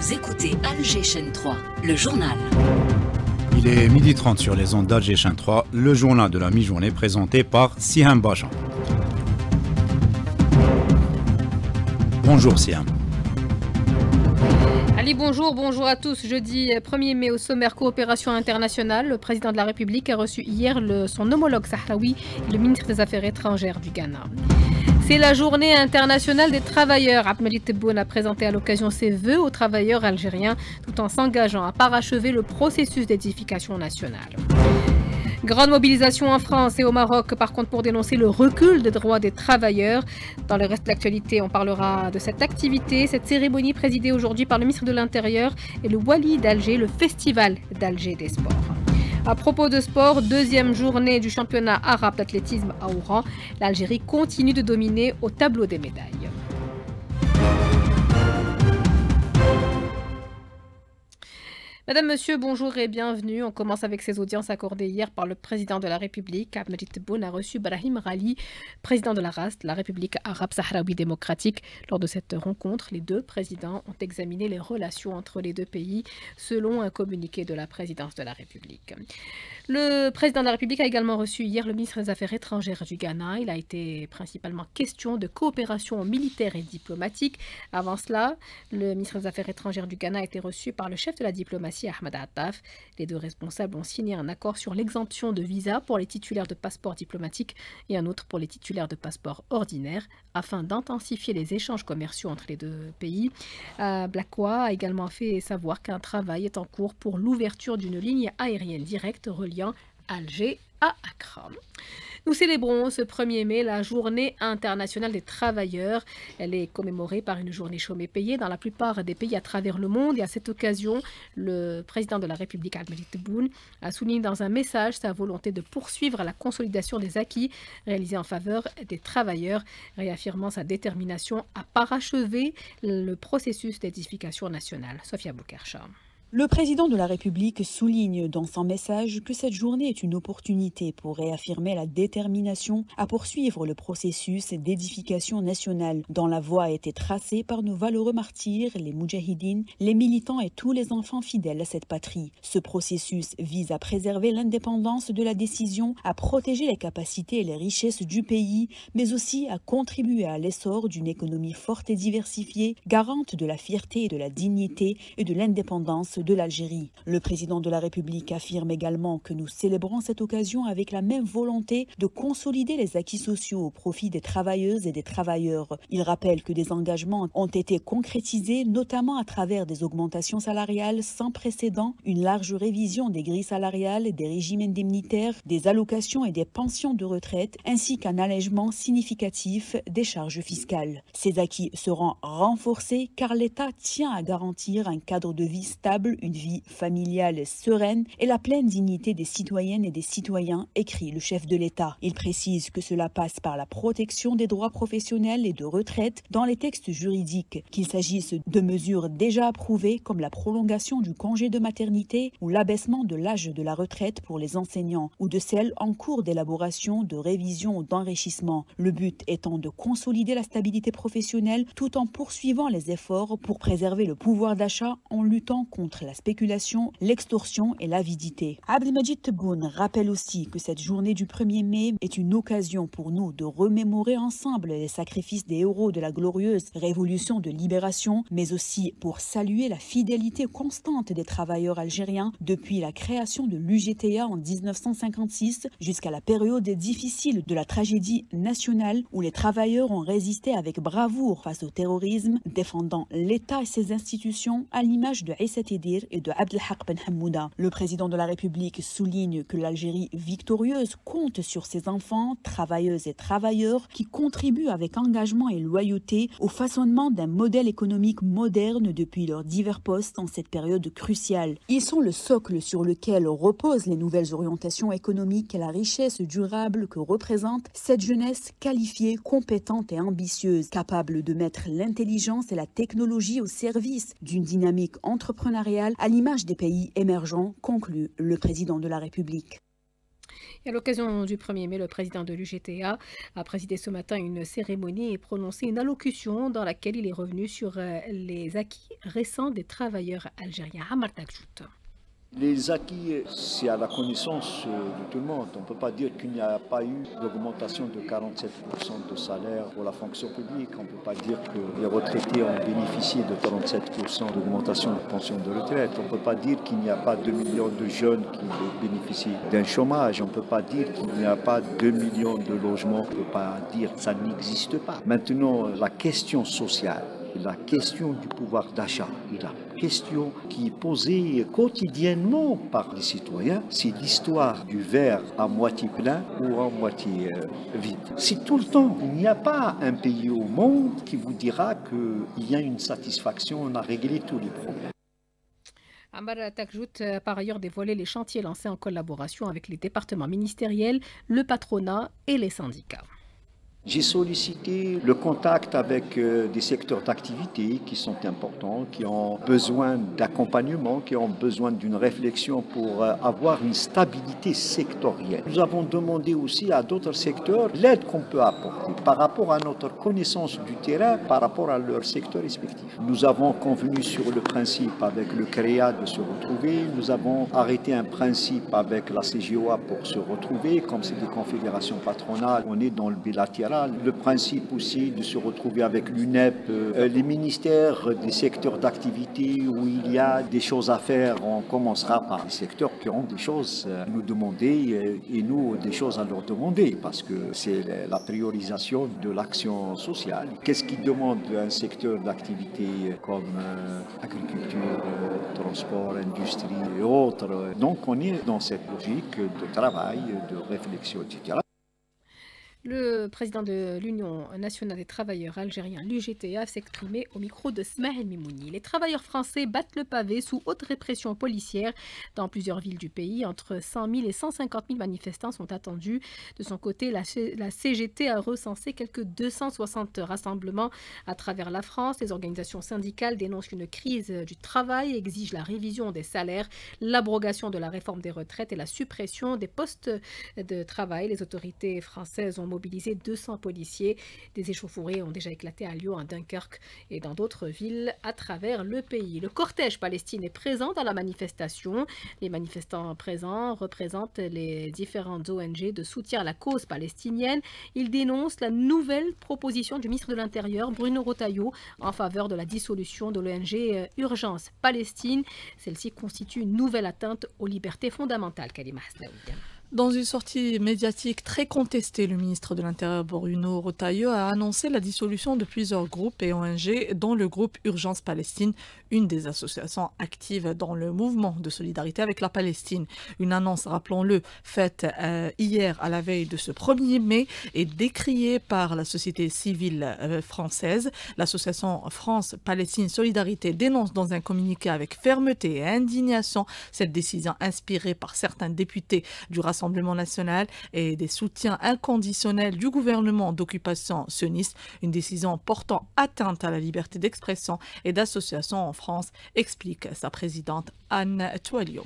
Vous écoutez Alger chaîne 3, le journal. Il est 12h30 sur les ondes d'Alger chaîne 3, le journal de la mi-journée présenté par Siham Bajan. Bonjour Siham. Ali, bonjour à tous. Jeudi 1er mai au sommaire coopération internationale, le président de la République a reçu hier son homologue sahraoui, le ministre des Affaires étrangères du Ghana. C'est la journée internationale des travailleurs. Abdelmajid Tebboune a présenté à l'occasion ses vœux aux travailleurs algériens tout en s'engageant à parachever le processus d'édification nationale. Grande mobilisation en France et au Maroc, par contre, pour dénoncer le recul des droits des travailleurs. Dans le reste de l'actualité, on parlera de cette activité, cette cérémonie présidée aujourd'hui par le ministre de l'Intérieur et le Wali d'Alger, le festival d'Alger des sports. À propos de sport, deuxième journée du championnat arabe d'athlétisme à Oran. L'Algérie continue de dominer au tableau des médailles. Madame, Monsieur, bonjour et bienvenue. On commence avec ces audiences accordées hier par le président de la République. Abdelmajid Tebboune a reçu Brahim Ghali, président de la RAST, la République arabe sahraoui démocratique. Lors de cette rencontre, les deux présidents ont examiné les relations entre les deux pays selon un communiqué de la présidence de la République. Le président de la République a également reçu hier le ministre des Affaires étrangères du Ghana. Il a été principalement question de coopération militaire et diplomatique. Avant cela, le ministre des Affaires étrangères du Ghana a été reçu par le chef de la diplomatie, Ahmed Attaf. Les deux responsables ont signé un accord sur l'exemption de visa pour les titulaires de passeports diplomatiques et un autre pour les titulaires de passeports ordinaires afin d'intensifier les échanges commerciaux entre les deux pays. Blackois a également fait savoir qu'un travail est en cours pour l'ouverture d'une ligne aérienne directe reliant Alger à Accra. Nous célébrons ce 1er mai la journée internationale des travailleurs. Elle est commémorée par une journée chômée payée dans la plupart des pays à travers le monde. Et à cette occasion, le président de la République, Abdelmajid Tebboune, a souligné dans un message sa volonté de poursuivre la consolidation des acquis réalisés en faveur des travailleurs, réaffirmant sa détermination à parachever le processus d'édification nationale. Sophia Boukercha. Le président de la République souligne dans son message que cette journée est une opportunité pour réaffirmer la détermination à poursuivre le processus d'édification nationale dont la voie a été tracée par nos valeureux martyrs, les moudjahidines, les militants et tous les enfants fidèles à cette patrie. Ce processus vise à préserver l'indépendance de la décision, à protéger les capacités et les richesses du pays, mais aussi à contribuer à l'essor d'une économie forte et diversifiée, garante de la fierté et de la dignité et de l'indépendance de l'Algérie. Le président de la République affirme également que nous célébrons cette occasion avec la même volonté de consolider les acquis sociaux au profit des travailleuses et des travailleurs. Il rappelle que des engagements ont été concrétisés, notamment à travers des augmentations salariales sans précédent, une large révision des grilles salariales, des régimes indemnitaires, des allocations et des pensions de retraite, ainsi qu'un allègement significatif des charges fiscales. Ces acquis seront renforcés car l'État tient à garantir un cadre de vie stable, une vie familiale sereine et la pleine dignité des citoyennes et des citoyens, écrit le chef de l'État. Il précise que cela passe par la protection des droits professionnels et de retraite dans les textes juridiques, qu'il s'agisse de mesures déjà approuvées comme la prolongation du congé de maternité ou l'abaissement de l'âge de la retraite pour les enseignants ou de celles en cours d'élaboration, de révision ou d'enrichissement. Le but étant de consolider la stabilité professionnelle tout en poursuivant les efforts pour préserver le pouvoir d'achat en luttant contre la spéculation, l'extorsion et l'avidité. Abdelmajid Tebboune rappelle aussi que cette journée du 1er mai est une occasion pour nous de remémorer ensemble les sacrifices des héros de la glorieuse révolution de libération, mais aussi pour saluer la fidélité constante des travailleurs algériens depuis la création de l'UGTA en 1956 jusqu'à la période difficile de la tragédie nationale où les travailleurs ont résisté avec bravoure face au terrorisme, défendant l'État et ses institutions à l'image de Issa Tedir et de Abdelhak Ben Hammouda. Le président de la République souligne que l'Algérie victorieuse compte sur ses enfants, travailleuses et travailleurs qui contribuent avec engagement et loyauté au façonnement d'un modèle économique moderne depuis leurs divers postes en cette période cruciale. Ils sont le socle sur lequel reposent les nouvelles orientations économiques et la richesse durable que représente cette jeunesse qualifiée, compétente et ambitieuse, capable de mettre l'intelligence et la technologie au service d'une dynamique entrepreneuriale à l'image des pays émergents, conclut le président de la République. Et à l'occasion du 1er mai, le président de l'UGTA a présidé ce matin une cérémonie et prononcé une allocution dans laquelle il est revenu sur les acquis récents des travailleurs algériens. Amar Takjout. Les acquis, c'est à la connaissance de tout le monde. On ne peut pas dire qu'il n'y a pas eu d'augmentation de 47% de salaire pour la fonction publique. On ne peut pas dire que les retraités ont bénéficié de 37% d'augmentation de pension de retraite. On ne peut pas dire qu'il n'y a pas 2 millions de jeunes qui bénéficient d'un chômage. On ne peut pas dire qu'il n'y a pas 2 millions de logements. On ne peut pas dire que ça n'existe pas. Maintenant, la question sociale, la question du pouvoir d'achat, la question qui est posée quotidiennement par les citoyens, c'est l'histoire du verre à moitié plein ou à moitié vide. C'est tout le temps. Il n'y a pas un pays au monde qui vous dira qu'il y a une satisfaction, on a réglé tous les problèmes. Amar Takjout a par ailleurs dévoilé les chantiers lancés en collaboration avec les départements ministériels, le patronat et les syndicats. J'ai sollicité le contact avec des secteurs d'activité qui sont importants, qui ont besoin d'accompagnement, qui ont besoin d'une réflexion pour avoir une stabilité sectorielle. Nous avons demandé aussi à d'autres secteurs l'aide qu'on peut apporter par rapport à notre connaissance du terrain, par rapport à leur secteur respectif. Nous avons convenu sur le principe avec le CREA de se retrouver. Nous avons arrêté un principe avec la CGOA pour se retrouver. Comme c'est des confédérations patronales, on est dans le bilatéral. Le principe aussi de se retrouver avec l'UNEP, les ministères des secteurs d'activité où il y a des choses à faire. On commencera par les secteurs qui ont des choses à nous demander et nous des choses à leur demander parce que c'est la priorisation de l'action sociale. Qu'est-ce qui demande un secteur d'activité comme agriculture, transport, industrie et autres? Donc on est dans cette logique de travail, de réflexion, etc. Le président de l'Union nationale des travailleurs algériens, l'UGTA, s'est exprimé au micro de Smaïl Mimouni. Les travailleurs français battent le pavé sous haute répression policière dans plusieurs villes du pays. Entre 100 000 et 150 000 manifestants sont attendus. De son côté, la CGT a recensé quelques 260 rassemblements à travers la France. Les organisations syndicales dénoncent une crise du travail et exigent la révision des salaires, l'abrogation de la réforme des retraites et la suppression des postes de travail. Les autorités françaises ont mobilisé 200 policiers. Des échauffourées ont déjà éclaté à Lyon, à Dunkerque et dans d'autres villes à travers le pays. Le cortège Palestine est présent dans la manifestation. Les manifestants présents représentent les différentes ONG de soutien à la cause palestinienne. Ils dénoncent la nouvelle proposition du ministre de l'Intérieur, Bruno Retailleau, en faveur de la dissolution de l'ONG Urgence Palestine. Celle-ci constitue une nouvelle atteinte aux libertés fondamentales. Kalima Haslaoui. Dans une sortie médiatique très contestée, le ministre de l'Intérieur Bruno Retailleau a annoncé la dissolution de plusieurs groupes et ONG, dont le groupe Urgence Palestine, une des associations actives dans le mouvement de solidarité avec la Palestine. Une annonce, rappelons-le, faite hier à la veille de ce 1er mai et décriée par la société civile française. L'association France-Palestine Solidarité dénonce dans un communiqué avec fermeté et indignation cette décision inspirée par certains députés du Rassemblement national et des soutiens inconditionnels du gouvernement d'occupation sioniste, une décision portant atteinte à la liberté d'expression et d'association en France, explique sa présidente Anne Toualio.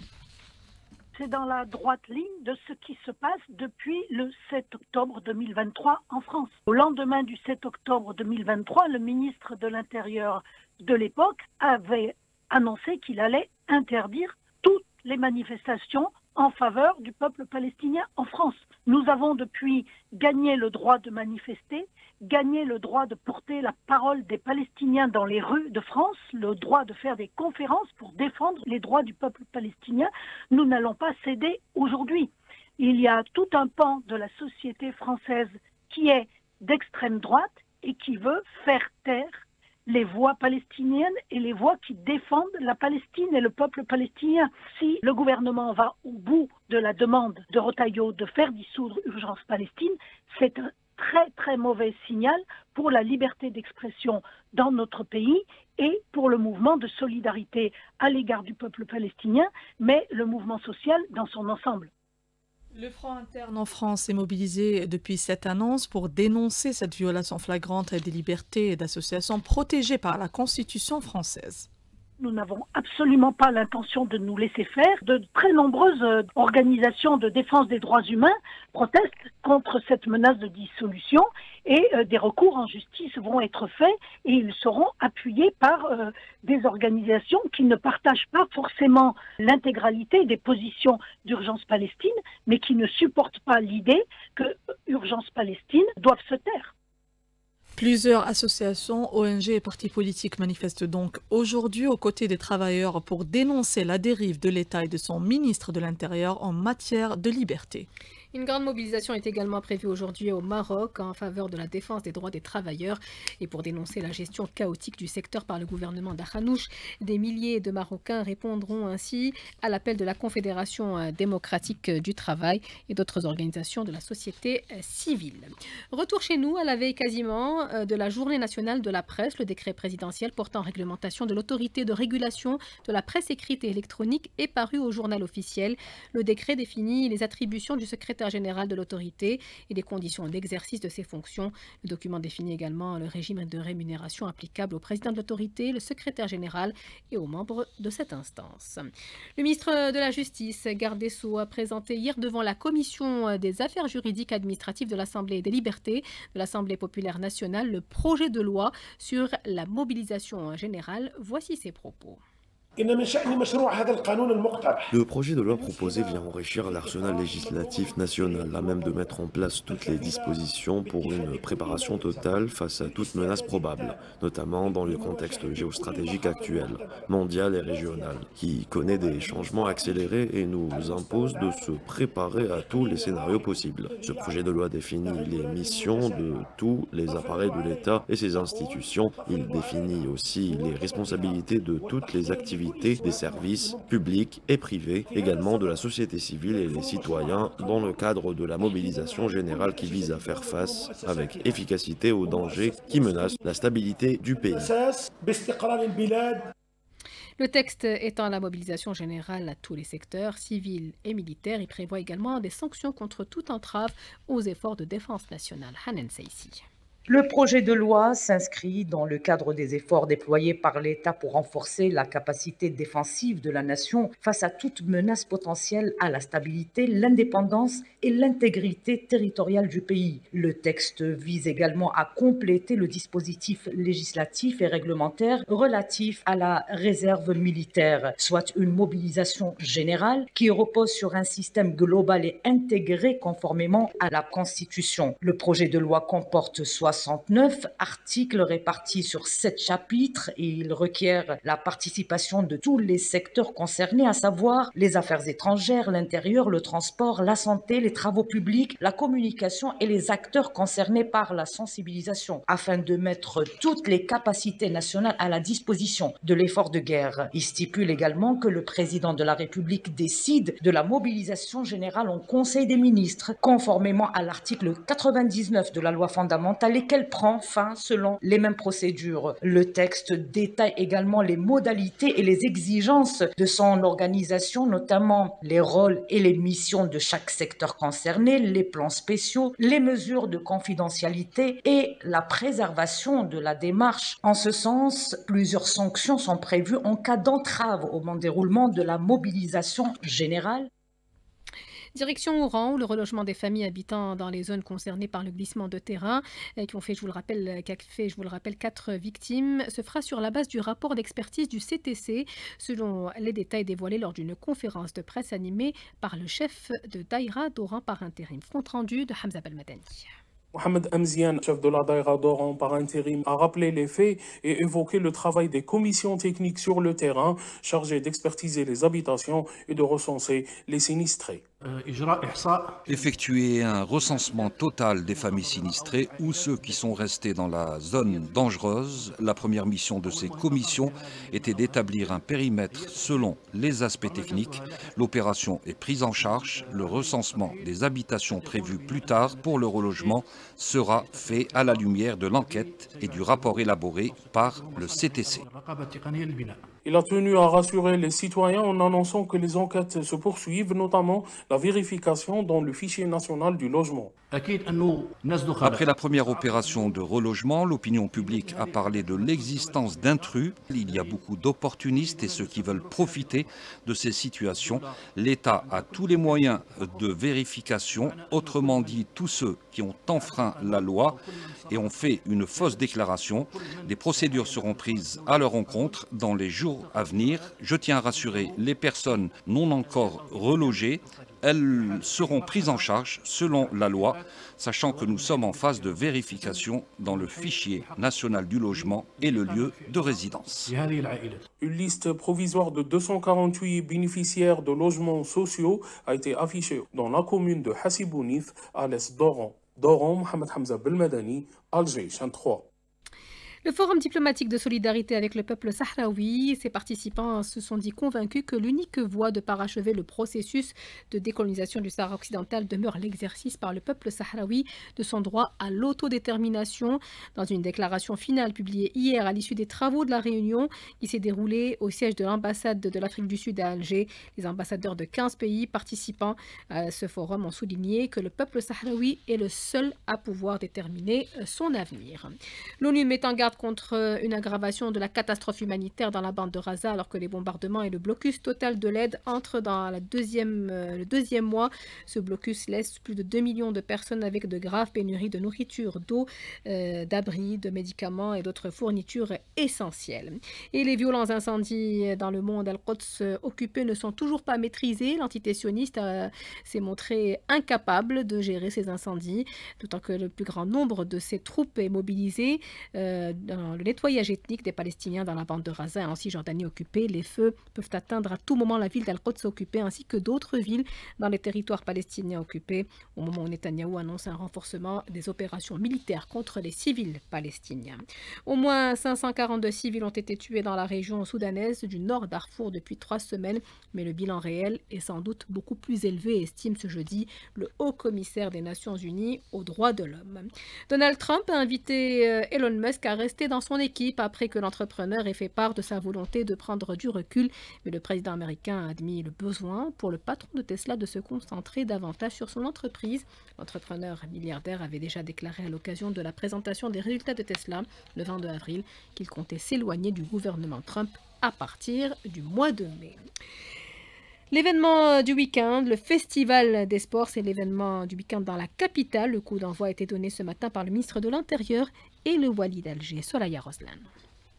C'est dans la droite ligne de ce qui se passe depuis le 7 octobre 2023 en France. Au lendemain du 7 octobre 2023, le ministre de l'Intérieur de l'époque avait annoncé qu'il allait interdire toutes les manifestations en faveur du peuple palestinien en France. Nous avons depuis gagné le droit de manifester, gagné le droit de porter la parole des Palestiniens dans les rues de France, le droit de faire des conférences pour défendre les droits du peuple palestinien. Nous n'allons pas céder aujourd'hui. Il y a tout un pan de la société française qui est d'extrême droite et qui veut faire taire les voix palestiniennes et les voix qui défendent la Palestine et le peuple palestinien. Si le gouvernement va au bout de la demande de Retailleau de faire dissoudre Urgence Palestine, c'est un très très mauvais signal pour la liberté d'expression dans notre pays et pour le mouvement de solidarité à l'égard du peuple palestinien, mais le mouvement social dans son ensemble. Le Front interne en France est mobilisé depuis cette annonce pour dénoncer cette violation flagrante des libertés et d'associations protégées par la Constitution française. Nous n'avons absolument pas l'intention de nous laisser faire. De très nombreuses organisations de défense des droits humains protestent contre cette menace de dissolution et des recours en justice vont être faits et ils seront appuyés par des organisations qui ne partagent pas forcément l'intégralité des positions d'Urgence Palestine, mais qui ne supportent pas l'idée que Urgence Palestine doive se taire. Plusieurs associations, ONG et partis politiques manifestent donc aujourd'hui aux côtés des travailleurs pour dénoncer la dérive de l'État et de son ministre de l'Intérieur en matière de liberté. Une grande mobilisation est également prévue aujourd'hui au Maroc en faveur de la défense des droits des travailleurs et pour dénoncer la gestion chaotique du secteur par le gouvernement d'Akhanouch. Des milliers de Marocains répondront ainsi à l'appel de la Confédération démocratique du travail et d'autres organisations de la société civile. Retour chez nous à la veille quasiment de la journée nationale de la presse. Le décret présidentiel portant réglementation de l'autorité de régulation de la presse écrite et électronique est paru au journal officiel. Le décret définit les attributions du secrétaire général de l'autorité et les conditions d'exercice de ses fonctions. Le document définit également le régime de rémunération applicable au président de l'autorité, le secrétaire général et aux membres de cette instance. Le ministre de la Justice, garde des Sceaux, a présenté hier devant la commission des affaires juridiques administratives de l'Assemblée des libertés de l'Assemblée populaire nationale le projet de loi sur la mobilisation générale. Voici ses propos. Le projet de loi proposé vient enrichir l'arsenal législatif national, à même de mettre en place toutes les dispositions pour une préparation totale face à toute menace probable, notamment dans le contexte géostratégique actuel, mondial et régional, qui connaît des changements accélérés et nous impose de se préparer à tous les scénarios possibles. Ce projet de loi définit les missions de tous les appareils de l'État et ses institutions. Il définit aussi les responsabilités de toutes les activités des services publics et privés, également de la société civile et les citoyens, dans le cadre de la mobilisation générale qui vise à faire face avec efficacité aux dangers qui menacent la stabilité du pays. Le texte étend la mobilisation générale à tous les secteurs, civils et militaires. Il prévoit également des sanctions contre toute entrave aux efforts de défense nationale. Hanan Seissi. Le projet de loi s'inscrit dans le cadre des efforts déployés par l'État pour renforcer la capacité défensive de la nation face à toute menace potentielle à la stabilité, l'indépendance et l'intégrité territoriale du pays. Le texte vise également à compléter le dispositif législatif et réglementaire relatif à la réserve militaire, soit une mobilisation générale qui repose sur un système global et intégré conformément à la Constitution. Le projet de loi comporte 69 articles répartis sur 7 chapitres et il requiert la participation de tous les secteurs concernés, à savoir les affaires étrangères, l'intérieur, le transport, la santé, les travaux publics, la communication et les acteurs concernés par la sensibilisation, afin de mettre toutes les capacités nationales à la disposition de l'effort de guerre. Il stipule également que le président de la République décide de la mobilisation générale en Conseil des ministres, conformément à l'article 99 de la loi fondamentale, et qu'elle prend fin selon les mêmes procédures. Le texte détaille également les modalités et les exigences de son organisation, notamment les rôles et les missions de chaque secteur concerné, les plans spéciaux, les mesures de confidentialité et la préservation de la démarche. En ce sens, plusieurs sanctions sont prévues en cas d'entrave au bon déroulement de la mobilisation générale. Direction Oran, où le relogement des familles habitant dans les zones concernées par le glissement de terrain, qui a fait, je vous le rappelle, 4 victimes, se fera sur la base du rapport d'expertise du CTC, selon les détails dévoilés lors d'une conférence de presse animée par le chef de Daïra d'Oran par intérim. Compte rendu de Hamza Belmadani. Mohamed Amzian, chef de la Daïra d'Oran par intérim, a rappelé les faits et évoqué le travail des commissions techniques sur le terrain chargées d'expertiser les habitations et de recenser les sinistrés. Effectuer un recensement total des familles sinistrées ou ceux qui sont restés dans la zone dangereuse. La première mission de ces commissions était d'établir un périmètre selon les aspects techniques. L'opération est prise en charge. Le recensement des habitations prévues plus tard pour le relogement sera fait à la lumière de l'enquête et du rapport élaboré par le CTC. Il a tenu à rassurer les citoyens en annonçant que les enquêtes se poursuivent, notamment la vérification dans le fichier national du logement. Après la première opération de relogement, l'opinion publique a parlé de l'existence d'intrus. Il y a beaucoup d'opportunistes et ceux qui veulent profiter de ces situations. L'État a tous les moyens de vérification, autrement dit tous ceux qui ont enfreint la loi et ont fait une fausse déclaration. Des procédures seront prises à leur encontre dans les jours à venir. Je tiens à rassurer les personnes non encore relogées. Elles seront prises en charge selon la loi, sachant que nous sommes en phase de vérification dans le fichier national du logement et le lieu de résidence. Une liste provisoire de 248 bénéficiaires de logements sociaux a été affichée dans la commune de Hassibounif à l'est d'Oran. D'Oran, Mohamed Hamza Belmadani, Alger, chaîne 3. Le Forum diplomatique de solidarité avec le peuple sahraoui, ses participants se sont dit convaincus que l'unique voie de parachever le processus de décolonisation du Sahara occidental demeure l'exercice par le peuple sahraoui de son droit à l'autodétermination. Dans une déclaration finale publiée hier à l'issue des travaux de la réunion qui s'est déroulée au siège de l'ambassade de l'Afrique du Sud à Alger, les ambassadeurs de 15 pays participants à ce forum ont souligné que le peuple sahraoui est le seul à pouvoir déterminer son avenir. L'ONU met en garde contre une aggravation de la catastrophe humanitaire dans la bande de Gaza alors que les bombardements et le blocus total de l'aide entrent dans le deuxième mois. Ce blocus laisse plus de 2 millions de personnes avec de graves pénuries de nourriture, d'eau, d'abris, de médicaments et d'autres fournitures essentielles. Et les violents incendies dans le monde Al-Quds occupé ne sont toujours pas maîtrisés. L'entité sioniste s'est montrée incapable de gérer ces incendies, d'autant que le plus grand nombre de ses troupes est mobilisé dans le nettoyage ethnique des Palestiniens dans la bande de Gaza et en Cisjordanie occupée. Les feux peuvent atteindre à tout moment la ville d'Al-Quds occupée ainsi que d'autres villes dans les territoires palestiniens occupés au moment où Netanyahou annonce un renforcement des opérations militaires contre les civils palestiniens. Au moins 542 civils ont été tués dans la région soudanaise du nord Darfour depuis 3 semaines, mais le bilan réel est sans doute beaucoup plus élevé, estime ce jeudi le haut commissaire des Nations Unies aux droits de l'homme. Donald Trump a invité Elon Musk à rester dans son équipe après que l'entrepreneur ait fait part de sa volonté de prendre du recul. Mais le président américain a admis le besoin pour le patron de Tesla de se concentrer davantage sur son entreprise. L'entrepreneur milliardaire avait déjà déclaré à l'occasion de la présentation des résultats de Tesla le 22 avril qu'il comptait s'éloigner du gouvernement Trump à partir du mois de mai. L'événement du week-end, le Festival des sports, c'est l'événement du week-end dans la capitale. Le coup d'envoi a été donné ce matin par le ministre de l'Intérieur et le wali d'Alger, Soraya Roslan.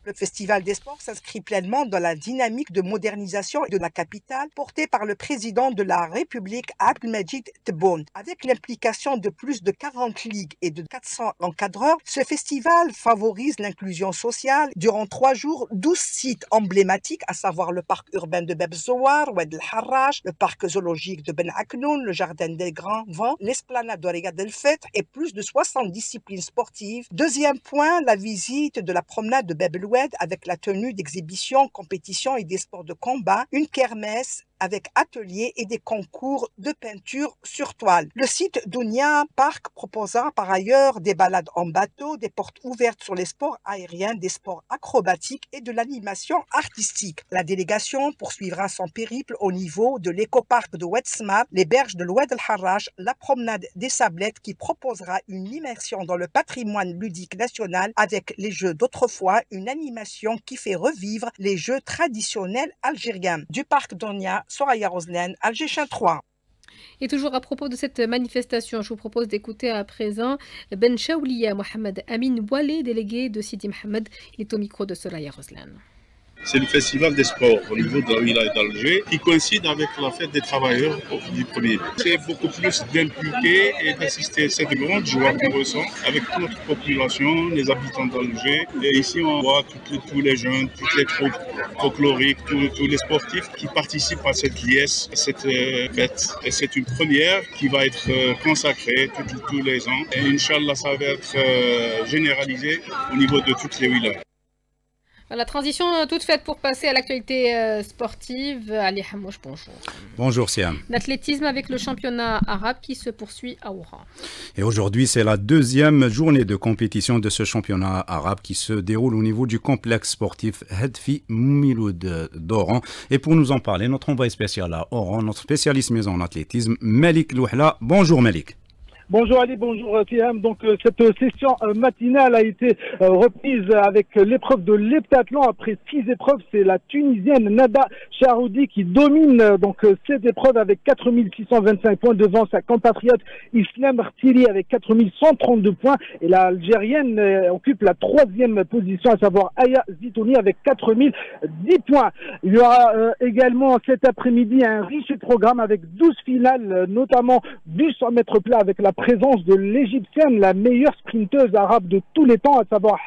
Le Festival des sports s'inscrit pleinement dans la dynamique de modernisation de la capitale portée par le président de la République, Abdelmadjid Tebboune. Avec l'implication de plus de 40 ligues et de 400 encadreurs, ce festival favorise l'inclusion sociale. Durant 3 jours, 12 sites emblématiques, à savoir le parc urbain de Bab Zouar, Oued El Harrach, le parc zoologique de Ben Aknoun, le jardin des Grands Vents, l'esplanade de Riyad El Feth et plus de 60 disciplines sportives. Deuxième point, la visite de la promenade de Bab El avec la tenue d'exhibitions, compétitions et des sports de combat, une kermesse avec ateliers et des concours de peinture sur toile. Le site Dounia Park proposera par ailleurs des balades en bateau, des portes ouvertes sur les sports aériens, des sports acrobatiques et de l'animation artistique. La délégation poursuivra son périple au niveau de l'écoparc de Oued Smar, les berges de l'Oued El Harrach, la promenade des Sablettes qui proposera une immersion dans le patrimoine ludique national avec les jeux d'autrefois, une animation qui fait revivre les jeux traditionnels algériens. Du parc Dounia, Soraya Roslan, Alger chaîne 3. Et toujours à propos de cette manifestation, je vous propose d'écouter à présent Ben Chaoulia Mohamed Amin Oualé, délégué de Sidi Mohamed. Il est au micro de Soraya Roslan. C'est le festival des sports au niveau de la wilaya d'Alger qui coïncide avec la fête des travailleurs du 1er mai. C'est beaucoup plus d'impliquer et d'assister à cette grande joie qu'on ressent avec toute notre population, les habitants d'Alger. Et ici, on voit tous les jeunes, toutes les troupes folkloriques, tous les sportifs qui participent à cette liesse, à cette fête. Et c'est une première qui va être consacrée tous les ans. Et Inch'Allah, ça va être généralisé au niveau de toutes les wilayas. La transition toute faite pour passer à l'actualité sportive. Ali Hamouche, bonjour. Bonjour Siam. L'athlétisme avec le championnat arabe qui se poursuit à Oran. Et aujourd'hui, c'est la deuxième journée de compétition de ce championnat arabe qui se déroule au niveau du complexe sportif Hedfi Moumiloud d'Oran. Et pour nous en parler, notre envoyé spécial à Oran, notre spécialiste maison en athlétisme, Malik Louhla. Bonjour Malik. Bonjour Ali, bonjour Thiem. Donc cette session matinale a été reprise avec l'épreuve de l'heptathlon. Après 6 épreuves, c'est la Tunisienne Nada Charoudi qui domine donc cette épreuve avec 4625 points devant sa compatriote Islam Artiri avec 4132 points. Et l'Algérienne occupe la 3e position, à savoir Aya Zitouni avec 4010 points. Il y aura également cet après-midi un riche programme avec 12 finales, notamment du 100 mètres plat avec la présence de l'Égyptienne, la meilleure sprinteuse arabe de tous les temps, à savoir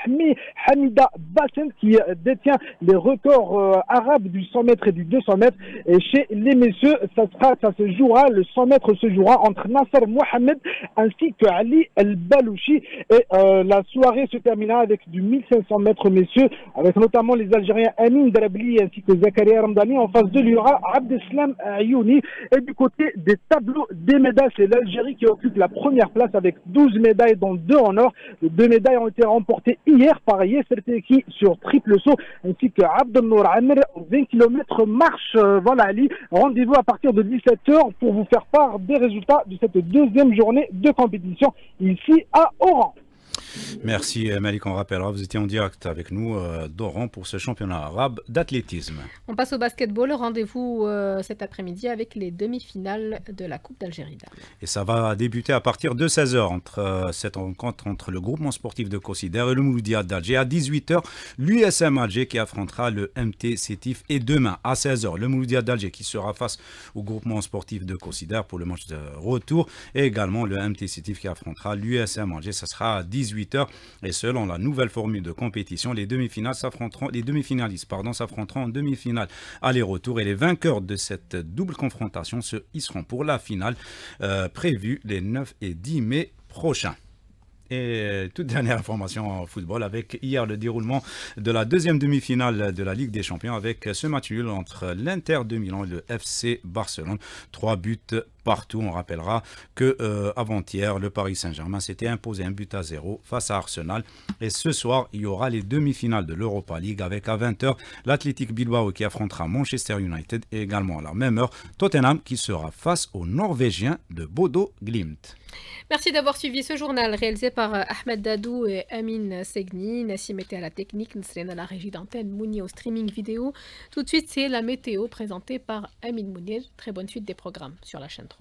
Hamida Bassem, qui détient les records arabes du 100 mètres et du 200 mètres. Et chez les messieurs, le 100 mètres se jouera entre Nasser Mohamed ainsi que Ali El Balouchi. Et la soirée se terminera avec du 1500 mètres messieurs, avec notamment les Algériens Amin Drabli ainsi que Zakaria Ramdani. En face de lui, il y aura Abdeslam Ayouni. Et du côté des tableaux des médailles, c'est l'Algérie qui occupe la première place avec 12 médailles dont 2 en or. Les 2 médailles ont été remportées hier par Yesser Teki sur triple saut ainsi que Abdelnour Amr 20 km marche. Voilà Ali, rendez-vous à partir de 17h pour vous faire part des résultats de cette 2e journée de compétition ici à Oran. Merci Malik, on rappellera, vous étiez en direct avec nous d'Oran pour ce championnat arabe d'athlétisme. On passe au basketball, rendez-vous cet après-midi avec les demi-finales de la Coupe d'Algérie. Et ça va débuter à partir de 16h cette rencontre entre le groupement sportif de Kossidar et le Mouloudia d'Alger. À 18h, l'USM Alger qui affrontera le MT Sétif. Et demain à 16h, le Mouloudia d'Alger qui sera face au groupement sportif de Kossidar pour le match de retour. Et également le MT Sétif qui affrontera l'USM Alger. Ça sera à 18h. Et selon la nouvelle formule de compétition, les demi-finalistes s'affronteront en demi-finale aller-retour et les vainqueurs de cette double confrontation se hisseront pour la finale prévue les 9 et 10 mai prochains. Et toute dernière information en football avec hier le déroulement de la 2e demi-finale de la Ligue des Champions avec ce match nul entre l'Inter de Milan et le FC Barcelone. 3 buts partout. On rappellera que avant-hier, le Paris Saint-Germain s'était imposé 1-0 face à Arsenal. Et ce soir, il y aura les demi-finales de l'Europa League avec à 20h l'Athletic Bilbao qui affrontera Manchester United et également à la même heure Tottenham qui sera face aux Norvégiens de Bodo Glimt. Merci d'avoir suivi ce journal réalisé par Ahmed Dadou et Amin Segni. Nassim était à la technique, Nsreen à la régie d'antenne, Mouni au streaming vidéo. Tout de suite, c'est la météo présentée par Amin Mounir. Très bonne suite des programmes sur la chaîne 3.